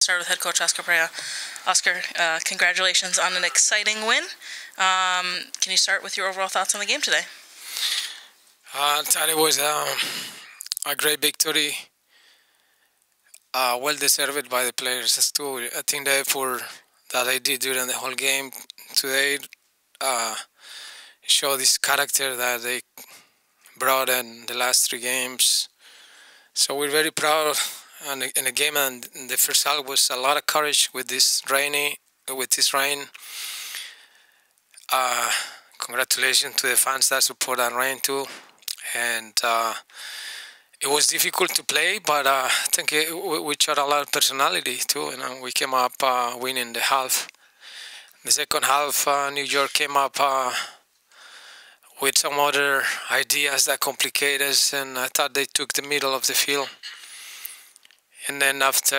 Start with head coach Oscar Pareja. Oscar, congratulations on an exciting win. Can you start with your overall thoughts on the game today? I thought it was a great victory, well deserved by the players too. I think the effort that they did during the whole game today showed this character that they brought in the last 3 games. So we're very proud. And in the game, and in the first half was a lot of courage with this rain. Congratulations to the fans that support that rain too. And it was difficult to play, but I think we showed a lot of personality too. We came up winning the half. The second half, New York came up with some other ideas that complicate us, and I thought they took the middle of the field. And then after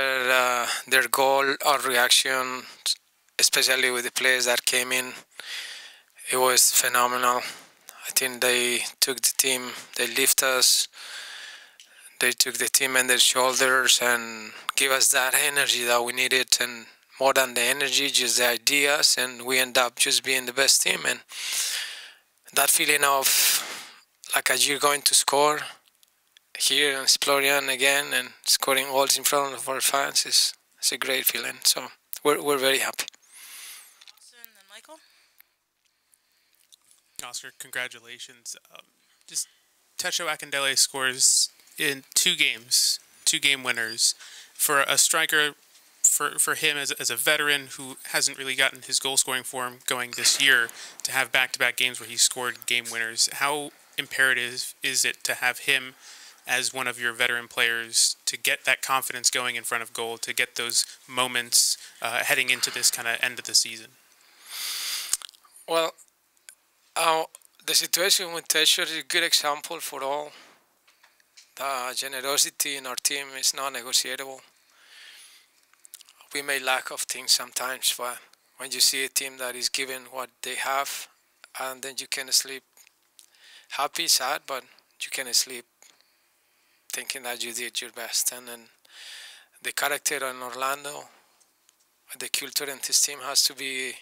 their goal, our reaction, especially with the players that came in, it was phenomenal. I think they took the team, they lifted us, they took the team on their shoulders and gave us that energy that we needed, and more than the energy, just the ideas, and we end up just being the best team. And that feeling of like as you're going to score here in Florian again and scoring goals in front of our fans is a great feeling. So we're very happy. And Michael? Oscar, congratulations. Just Tesho Akindele scores in 2 games, 2 game winners. For a striker, for him as a veteran who hasn't really gotten his goal scoring form going this year, to have back-to-back games where he scored game winners, how imperative is it to have him as one of your veteran players to get that confidence going in front of goal, to get those moments heading into this kind of end of the season? Well, the situation with Tesho is a good example for all. The generosity in our team is not negotiable. We may lack of things sometimes, but when you see a team that is giving what they have, and then you can sleep happy, sad, but you can sleep thinking that you did your best. And then the character in Orlando, the culture in this team has to be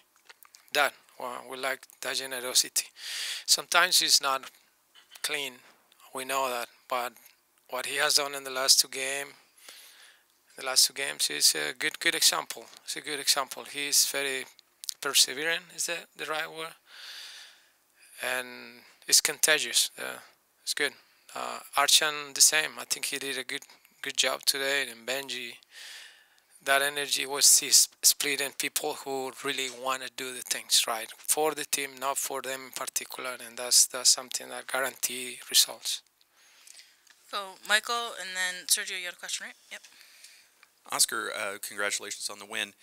that. Well, we like that generosity. Sometimes it's not clean, we know that, but what he has done in the last two games is a good example. It's a good example. He's very persevering, is that the right word? And it's contagious. It's good. Archan the same. I think he did a good job today. And Benji, that energy was split in people who really want to do the things right for the team, not for them in particular. And that's something that guarantees results. So Michael, and then Sergio, you had a question, right? Yep. Oscar, congratulations on the win.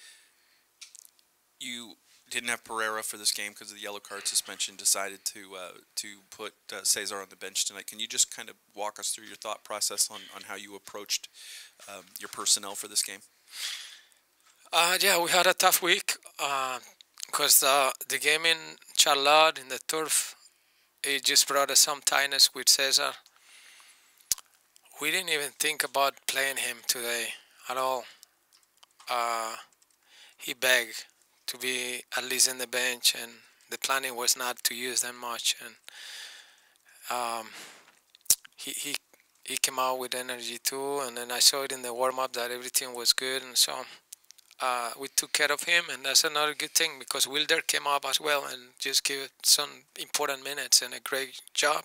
You didn't have Pereira for this game because of the yellow card suspension, decided to put Cesar on the bench tonight. Can you just kind of walk us through your thought process on how you approached your personnel for this game? Yeah, we had a tough week because the game in Charlotte, in the turf, it just brought us some tightness with Cesar. We didn't even think about playing him today at all. He begged to be at least in the bench, and the planning was not to use them much. And he came out with energy too, and then I saw it in the warm-up that everything was good, and so we took care of him, and that's another good thing because Wilder came up as well and just gave some important minutes and a great job.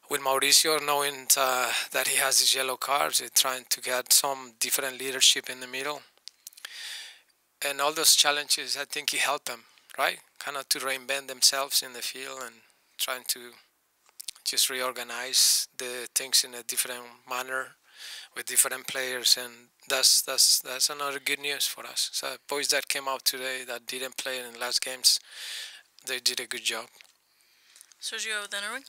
With Mauricio knowing that he has these yellow cards, trying to get some different leadership in the middle. And all those challenges, I think he helped them, right? Kind of to reinvent themselves in the field and trying to just reorganize the things in a different manner with different players. And that's another good news for us. So boys that came out today that didn't play in the last games, they did a good job. Sergio, then Erwin?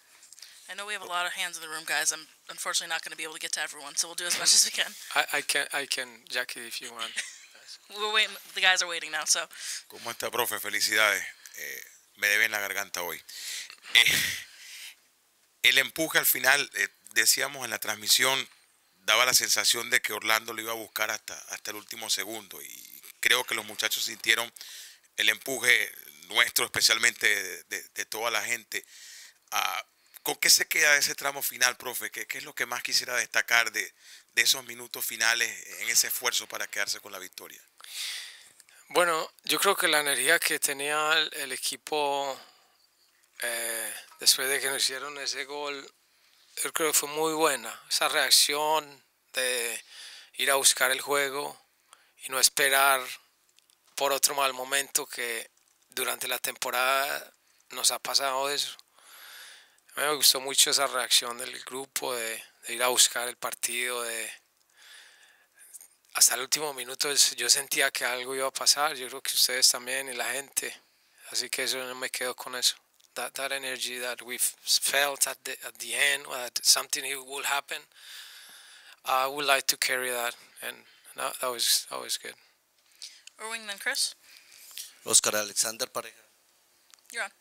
I know we have a lot of hands in the room, guys. I'm unfortunately not going to be able to get to everyone, so we'll do as much as we can. I can, Jackie, if you want. We're waiting. The guys are waiting now, so. ¿Cómo está, profe? Felicidades. Me deben la garganta hoy. El empuje al final, decíamos en la transmisión, daba la sensación de que Orlando lo iba a buscar hasta el último segundo, y creo que los muchachos sintieron el empuje nuestro, especialmente de toda la gente. ¿Con qué se queda ese tramo final, profe? ¿Qué es lo que más quisiera destacar de esos minutos finales en ese esfuerzo para quedarse con la victoria? Bueno, yo creo que la energía que tenía el equipo después de que nos hicieron ese gol, yo creo que fue muy buena. Esa reacción de ir a buscar el juego y no esperar por otro mal momento, que durante la temporada nos ha pasado eso. A mí me gustó mucho esa reacción del grupo de ir a buscar el partido, hasta el último minuto yo sentía que algo iba a pasar. Yo creo que ustedes también y la gente. Así que eso, no me quedo con eso. That energy that we felt at the end, that something will happen. I would like to carry that, and that was good. Irving, then Chris. Oscar Alexander Pareja. You're on.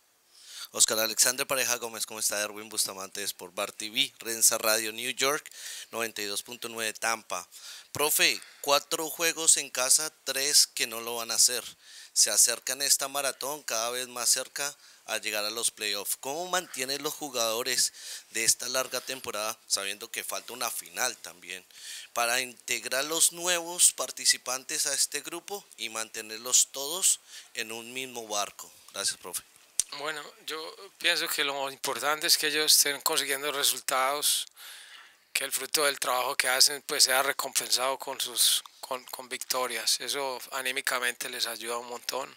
Oscar Alexander Pareja Gómez, ¿cómo está? Erwin Bustamante por Bar TV, Rensa Radio New York, 92.9 Tampa. Profe, 4 juegos en casa, 3 que no lo van a hacer. Se acercan esta maratón cada vez más cerca a llegar a los playoffs. ¿Cómo mantienen los jugadores de esta larga temporada, sabiendo que falta una final también, para integrar los nuevos participantes a este grupo y mantenerlos todos en un mismo barco? Gracias, profe. Bueno, yo pienso que lo importante es que ellos estén consiguiendo resultados, que el fruto del trabajo que hacen pues sea recompensado con victorias. Eso anímicamente les ayuda un montón.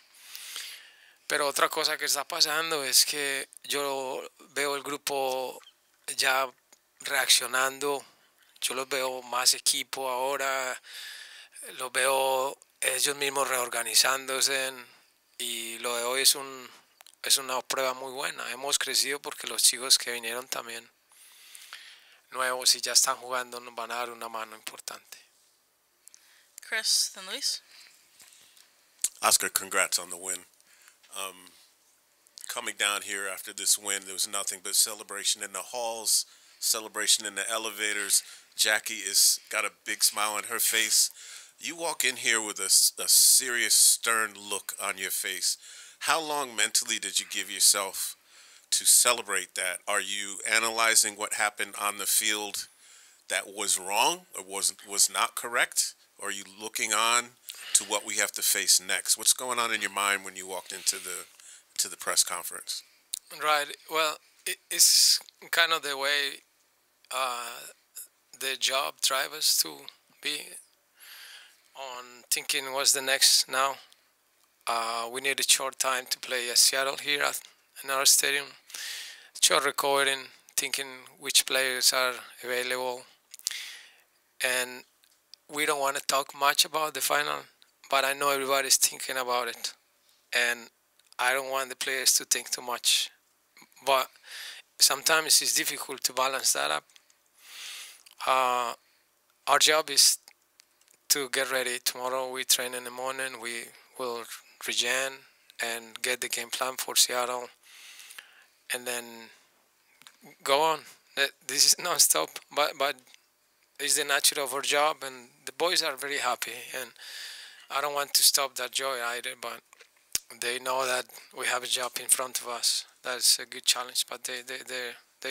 Pero otra cosa que está pasando es que yo veo el grupo ya reaccionando. Yo los veo más equipo ahora, los veo ellos mismos reorganizándose, y lo de hoy es una prueba muy buena. Hemos crecido porque los chicos que vinieron también nuevos y ya están jugando nos van a dar una mano importante. Chris, then Luis. Oscar, congrats on the win. Coming down here after this win, there was nothing but celebration in the halls, celebration in the elevators. Jackie has got a big smile on her face. You walk in here with a serious, stern look on your face. How long mentally did you give yourself to celebrate that? Are you analyzing what happened on the field that was wrong or was not correct? Or are you looking on to what we have to face next? What's going on in your mind when you walked into the press conference? Right. Well, it's kind of the way the job drives us to be on thinking what's the next now. We need a short time to play Seattle here in our stadium. Short recording, thinking which players are available. And we don't want to talk much about the final, but I know everybody's thinking about it. And I don't want the players to think too much. But sometimes it's difficult to balance that up. Our job is to get ready. Tomorrow we train in the morning. We will regen and get the game plan for Seattle, and then go on. This is non-stop, but it's the nature of our job, and the boys are very happy, and I don't want to stop that joy either, but they know that we have a job in front of us. That's a good challenge, but they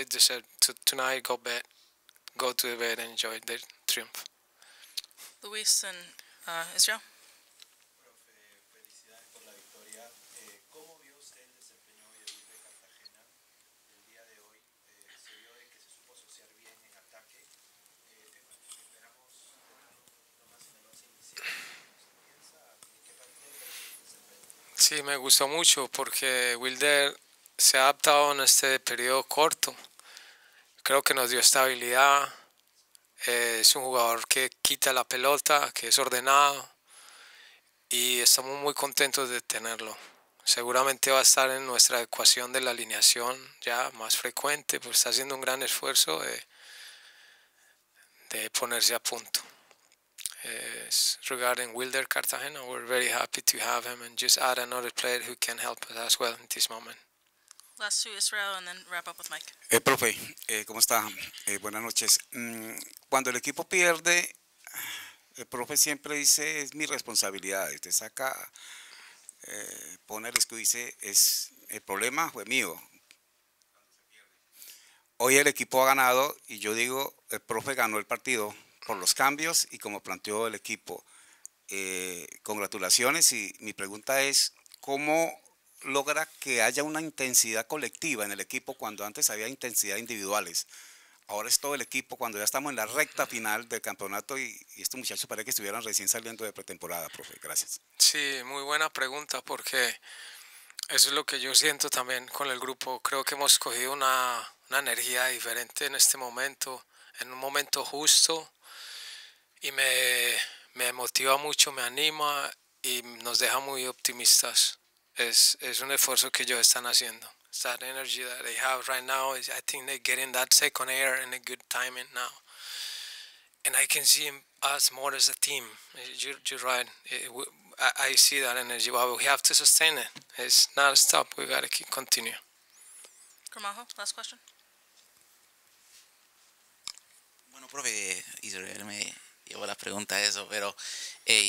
deserve to tonight go to bed and enjoy their triumph. Luis and Israel. Sí, me gustó mucho porque Wilder se ha adaptado en este periodo corto. Creo que nos dio estabilidad. Es un jugador que quita la pelota, que es ordenado, y estamos muy contentos de tenerlo. Seguramente va a estar en nuestra ecuación de la alineación ya más frecuente, pues está haciendo un gran esfuerzo de ponerse a punto. Regarding Wilder Cartagena, we're very happy to have him and just add another player who can help us as well in this moment. Last two, Israel, and then wrap up with Mike. Profe, ¿cómo está? Buenas noches. Cuando el equipo pierde, el profe siempre dice, es mi responsabilidad. Usted saca, pone el escudo y dice, el problema fue mío. Hoy el equipo ha ganado y yo digo, el profe ganó el partido por los cambios y como planteó el equipo. Congratulaciones y mi pregunta es, ¿cómo logra que haya una intensidad colectiva en el equipo cuando antes había intensidad individuales? Ahora es todo el equipo cuando ya estamos en la recta final del campeonato y estos muchachos parece que estuvieran recién saliendo de pretemporada, profe. Gracias. Sí, muy buena pregunta porque eso es lo que yo siento también con el grupo. Creo que hemos cogido una energía diferente en este momento, en un momento justo y me motiva mucho, me anima y nos deja muy optimistas. Es un esfuerzo que ellos están haciendo. That energy that they have right now, I think they're getting that second air and a good timing now. And I can see us more as a team. You're right. I see that energy, but we have to sustain it. It's not a stop. We got to keep continue. Gramajo, last question. Bueno, profe, Israel me llevó la pregunta a eso, pero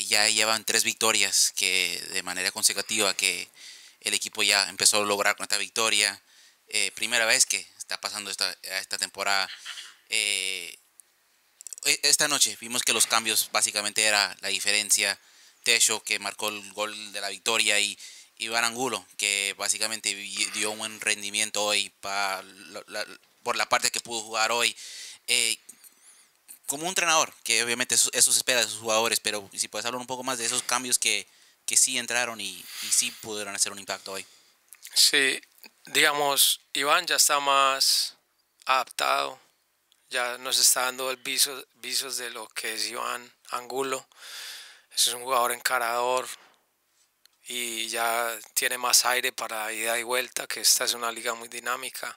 ya llevan 3 victorias que de manera consecutiva que el equipo ya empezó a lograr con esta victoria. Primera vez que está pasando esta temporada. Esta noche vimos que los cambios básicamente era la diferencia. Tesho, que marcó el gol de la victoria, y Iván Angulo, que básicamente dio un buen rendimiento hoy por la parte que pudo jugar hoy. Como un entrenador, que obviamente eso se espera de sus jugadores, pero si puedes hablar un poco más de esos cambios que sí entraron y sí pudieron hacer un impacto hoy. Sí, digamos, Iván ya está más adaptado, ya nos está dando el visos de lo que es Iván Angulo. Es un jugador encarador y ya tiene más aire para ida y vuelta, que esta es una liga muy dinámica.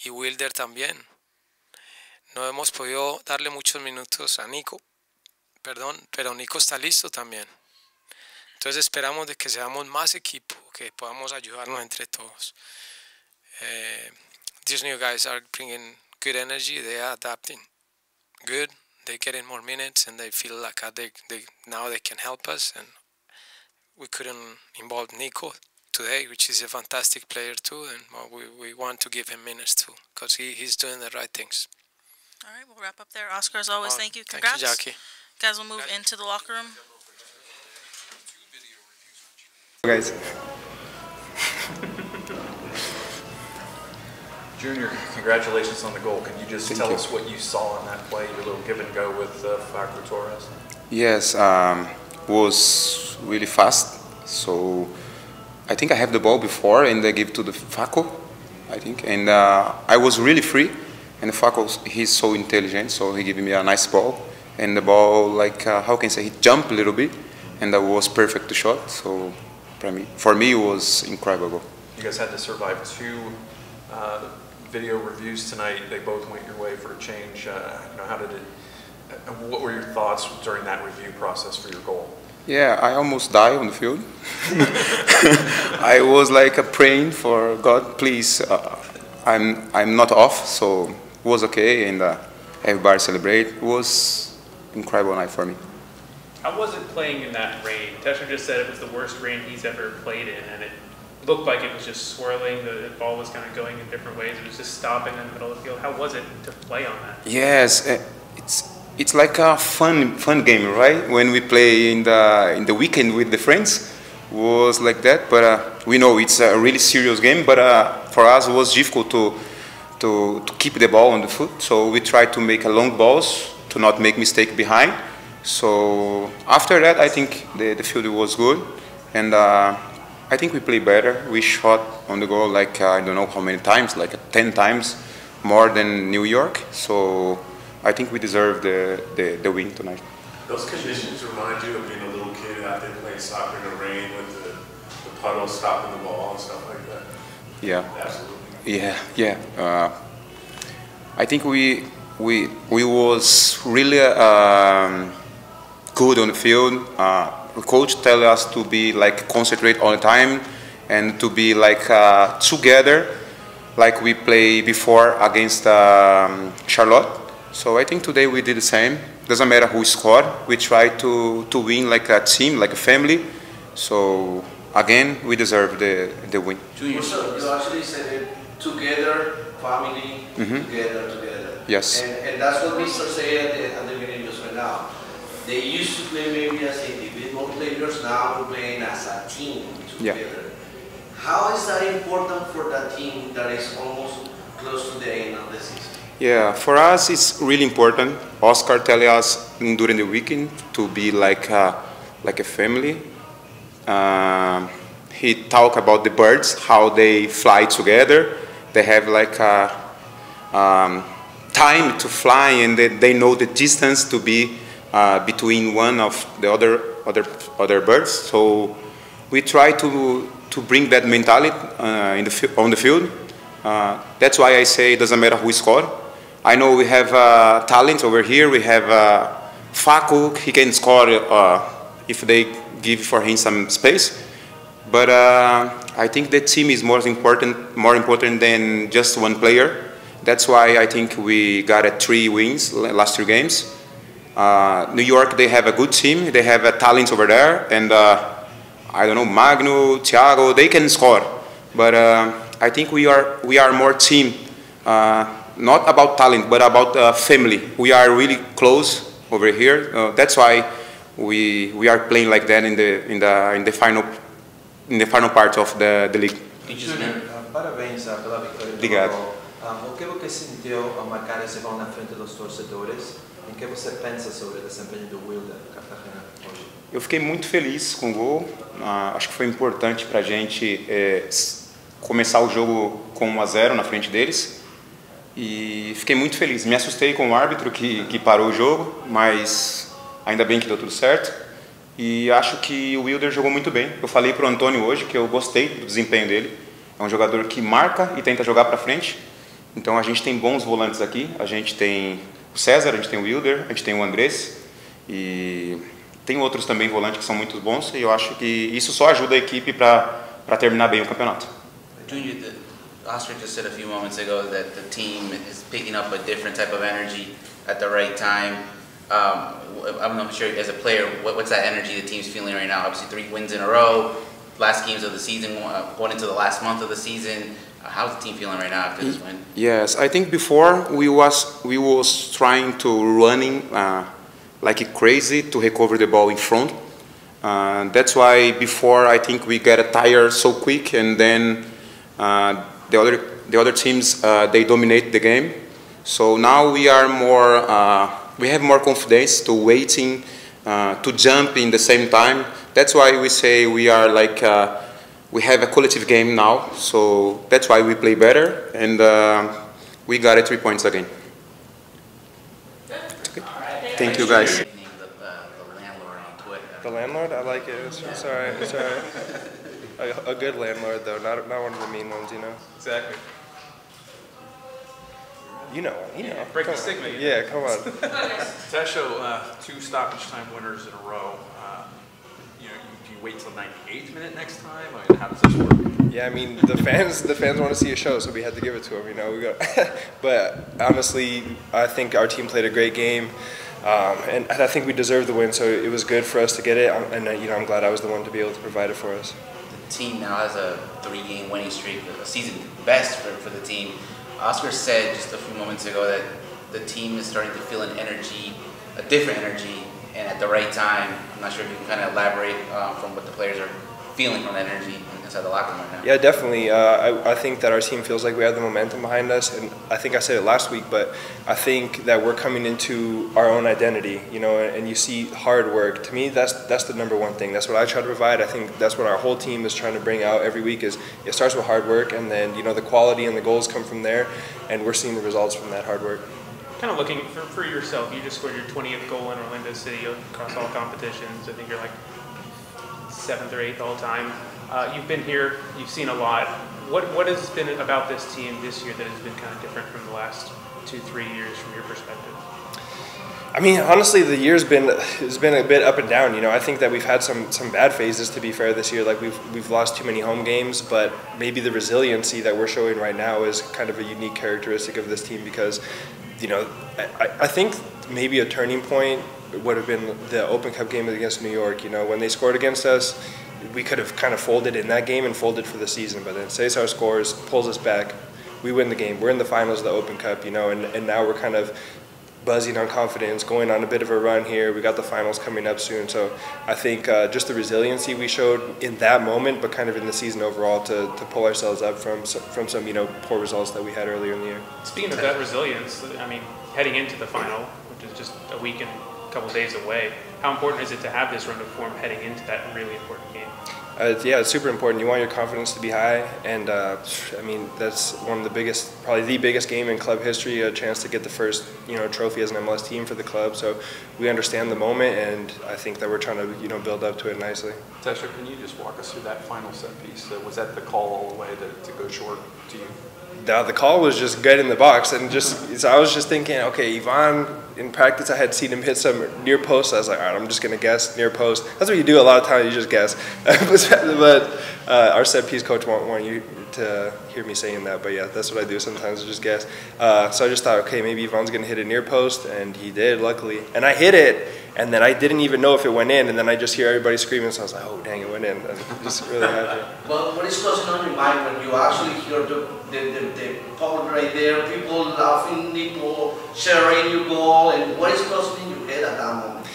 Y Wilder también. No hemos podido darle muchos minutos a Nico, pero Nico está listo también. Entonces esperamos de que seamos más equipo, que podamos ayudarnos entre todos. These new guys are bringing good energy, they are adapting good, they're getting more minutes and they feel like now they can help us. And we couldn't involve Nico today, which is a fantastic player too, and we want to give him minutes too, because he's doing the right things. All right, we'll wrap up there. Oscar, as always, thank you. Thank Congrats. you, Jackie. Guys, we'll move into the locker room. Guys. Junior, congratulations on the goal. Can you just tell us what you saw in that play, your little give and go with Facu Torres? Yes, was really fast. So I think I have the ball before and I give to the Facu, I think. And I was really free. And Facu, he's so intelligent, so he gave me a nice ball. And the ball, like, how can I say, he jumped a little bit. And that was perfect to shot. So for me, it was incredible. You guys had to survive 2 video reviews tonight. They both went your way for a change. How did it? What were your thoughts during that review process for your goal? Yeah, I almost died on the field. I was like praying for God, please. I'm not off, so it was okay, and everybody celebrate. It was incredible night for me. How was it playing in that rain? Tesho just said it was the worst rain he's ever played in, and it looked like it was just swirling. The ball was kind of going in different ways. It was just stopping in the middle of the field. How was it to play on that? Yes, it's like a fun game, right? When we play in the weekend with the friends, was like that. But we know it's a really serious game. But for us, it was difficult to keep the ball on the foot. So we tried to make a long balls to not make mistake behind. So after that, I think the field was good, and I think we played better. We shot on the goal like I don't know how many times, like 10 times more than New York. So I think we deserve the win tonight. Those conditions remind you of being a little kid out there playing soccer in the rain with the puddle stopping the ball and stuff like that. Yeah. Absolutely. Yeah. I think we was really good on the field. The coach tell us to be like concentrate all the time and to be like together. like we played before against Charlotte. So I think today we did the same. Doesn't matter who scored. We try to win like a team, like a family. So again, we deserve the win. Also, you actually said it together, family, together. Yes. And that's what Mr. said at the beginning just right now. They used to play maybe as individual players, now we're playing as a team together. Yeah. How is that important for that team that is almost close to the end of the season? Yeah, for us it's really important. Oscar tells us during the weekend to be like a family. He talked about the birds, how they fly together. They have like a time to fly, and they know the distance to be between one of the other birds. So we try to bring that mentality on the field. That's why I say it doesn't matter who scored. I know we have talent over here. We have Facu. He can score if they give for him some space. But I think the team is more important than just one player. That's why I think we got 3 wins last 3 games. New York, they have a good team. They have a talent over there, and I don't know, Magno, Thiago, they can score. But I think we are more team, not about talent, but about family. We are really close over here. That's why we are playing like that in the final part of the league. Parabéns pela vitória. Obrigado. O que você sentiu ao marcar esse gol na frente dos torcedores? Em que você pensa sobre o desempenho do Wilder Cartagena hoje? Eu fiquei muito feliz com o gol. Acho que foi importante para a gente começar o jogo com 1-0 na frente deles. E fiquei muito feliz. Me assustei com o árbitro que parou o jogo, mas ainda bem que deu tudo certo. E acho que o Wilder jogou muito bem. Eu falei para o Antônio hoje que eu gostei do desempenho dele. É um jogador que marca e tenta jogar para frente. Então a gente tem bons volantes aqui. A gente tem o César, a gente tem o Wilder, a gente tem o Andrés. E tem outros também volantes que são muito bons. E eu acho que isso só ajuda a equipe para terminar bem o campeonato. Junior, Oscar just said a few moments ago that the team is picking up a different type of energy at the right time. I'm not sure, as a player, what's that energy the team's feeling right now? Obviously 3 wins in a row, last games of the season, going into the last month of the season. How's the team feeling right now after this win? Yes, I think before we was trying to running like crazy to recover the ball in front. That's why before I think we get tired so quick, and then the other teams they dominate the game. So now we are more. We have more confidence to waiting, to jump in the same time. That's why we say we are like, we have a collective game now, so that's why we play better, and we got 3 points again. Okay. Thank you, guys. The landlord on Twitter. The landlord? I like it. It's all right. It's all right. A good landlord, though, not one of the mean ones, you know? Exactly. You know. Break the stigma. Yeah, come on. Tesho, 2 stoppage time winners in a row. Do you wait till 98th minute next time? I mean, how does this work? Yeah, I mean the fans want to see a show, so we had to give it to them. You know, but honestly, I think our team played a great game, and I think we deserved the win. So it was good for us to get it, and I'm glad I was the one to be able to provide it for us. The team now has a 3-game winning streak, a season best for the team. Oscar said just a few moments ago that the team is starting to feel an energy, a different energy, and at the right time. I'm not sure if you can kind of elaborate from what the players are feeling from that energy inside the locker room right now. Yeah, definitely. I think that our team feels like we have the momentum behind us, and I think I said it last week, but I think that we're coming into our own identity, you know, and you see hard work. To me, that's the number one thing. That's what I try to provide. I think that's what our whole team is trying to bring out every week. Is it starts with hard work, and then the quality and the goals come from there, and we're seeing the results from that hard work. Kind of looking for yourself, you just scored your 20th goal in Orlando City across all competitions. I think you're like 7th or 8th all time. You've been here, you've seen a lot. What has been about this team this year that has been kind of different from the last 2-3 years from your perspective? I mean, honestly, the year's been a bit up and down. You know, I think that we've had some bad phases, to be fair, this year. Like we've lost too many home games, but maybe the resiliency that we're showing right now is kind of a unique characteristic of this team because, you know, I think maybe a turning point would have been the Open Cup game against New York. You know, when they scored against us, we could have kind of folded in that game and folded for the season. But then Cesar scores, pulls us back, we win the game. We're in the finals of the Open Cup, you know, and now we're kind of buzzing on confidence, going on a bit of a run here. We got the finals coming up soon. So I think just the resiliency we showed in that moment, but kind of in the season overall to pull ourselves up from some, you know, poor results that we had earlier in the year. Speaking of that resilience, I mean, heading into the final, which is just a week and a couple of days away, how important is it to have this run of form heading into that really important game? Yeah, it's super important. You want your confidence to be high, and I mean that's one of the biggest, probably the biggest game in club history. A chance to get the first, you know, trophy as an MLS team for the club. So we understand the moment, and I think that we're trying to, you know, build up to it nicely. Tesho, can you just walk us through that final set piece? Was that the call all the way to go short to you? Now the call was just get in the box, and just so I was just thinking, okay, Ivan, in practice I had seen him hit some near post, so I was like, all right, I'm just gonna guess near post. That's what you do a lot of times, you just guess. but our set piece coach won't want you to hear me saying that, but yeah, that's what I do sometimes, I just guess. So I just thought, okay, maybe Ivan's gonna hit it near post, and he did, luckily. And I hit it, and then I didn't even know if it went in, and then I just hear everybody screaming, so I was like, oh dang, it went in. I'm just really happy. Well, what is crossing on your mind when you actually hear the poll right there, people laughing, people sharing your goal, and what is crossing in your head at that moment?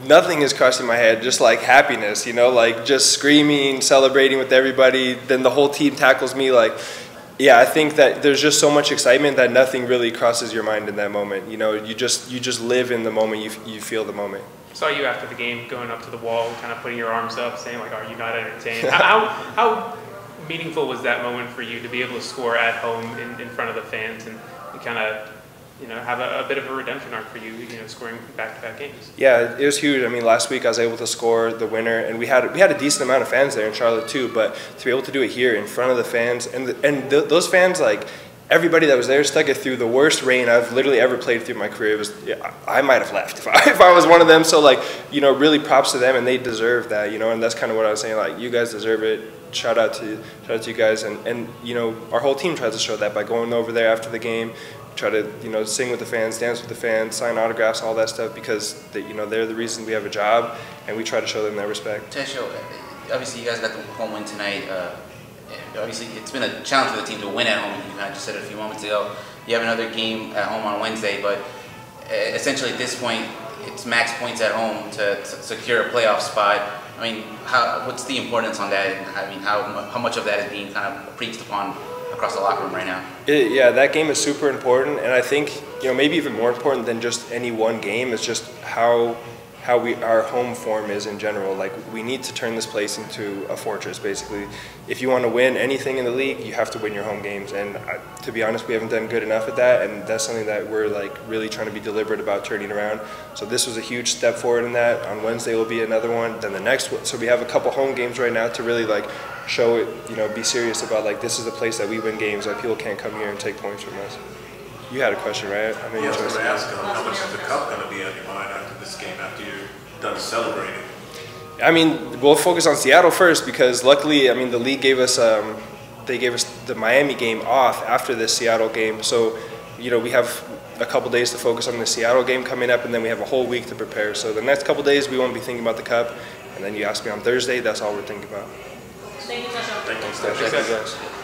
Nothing is crossing my head, just like happiness, you know, like just screaming, celebrating with everybody. Then the whole team tackles me. Like, yeah, I think that there's just so much excitement that nothing really crosses your mind in that moment. You know, you just live in the moment. You feel the moment. I saw you after the game going up to the wall, kind of putting your arms up, saying like, "Are you not entertained?" How meaningful was that moment for you to be able to score at home in front of the fans and kind of, you know, have a bit of a redemption arc for you, you know, scoring back-to-back games? Yeah, it was huge. I mean, last week I was able to score the winner, and we had a decent amount of fans there in Charlotte too. But to be able to do it here in front of the fans, and those fans, like everybody that was there, stuck it through the worst rain I've literally ever played through my career. It was, yeah, I might have left if I was one of them. So like, you know, really props to them, and they deserve that, you know. And that's kind of what I was saying. Like, you guys deserve it. Shout out to you guys, and you know, our whole team tries to show that by going over there after the game. Try to, you know, sing with the fans, dance with the fans, sign autographs, all that stuff, because you know, they're the reason we have a job, and we try to show them that respect. Tesho, obviously you guys got the home win tonight. Obviously it's been a challenge for the team to win at home. You just said it a few moments ago. You have another game at home on Wednesday, but essentially at this point, it's max points at home to secure a playoff spot. I mean, what's the importance on that? I mean, how much of that is being kind of preached upon across the locker room right now? Yeah, that game is super important, and I think, you know, maybe even more important than just any one game is just how our home form is in general. Like, we need to turn this place into a fortress, basically. If you want to win anything in the league, you have to win your home games, and to be honest, we haven't done good enough at that, and that's something that we're like really trying to be deliberate about turning around. So this was a huge step forward in that. On Wednesday will be another one, then the next one. So we have a couple home games right now to really like show it, you know, be serious about like, this is the place that we win games, like people can't come here and take points from us. You had a question, right? I mean, I was going to ask how much is the cup going to be on your mind after this game, after you're done celebrating? I mean, we'll focus on Seattle first, because luckily, I mean, the league gave us they gave us the Miami game off after this Seattle game. So, you know, we have a couple days to focus on the Seattle game coming up, and then we have a whole week to prepare. So the next couple days, we won't be thinking about the cup, and then you ask me on Thursday, that's all we're thinking about. Thank you, Tesho. Thank you. Thank you guys.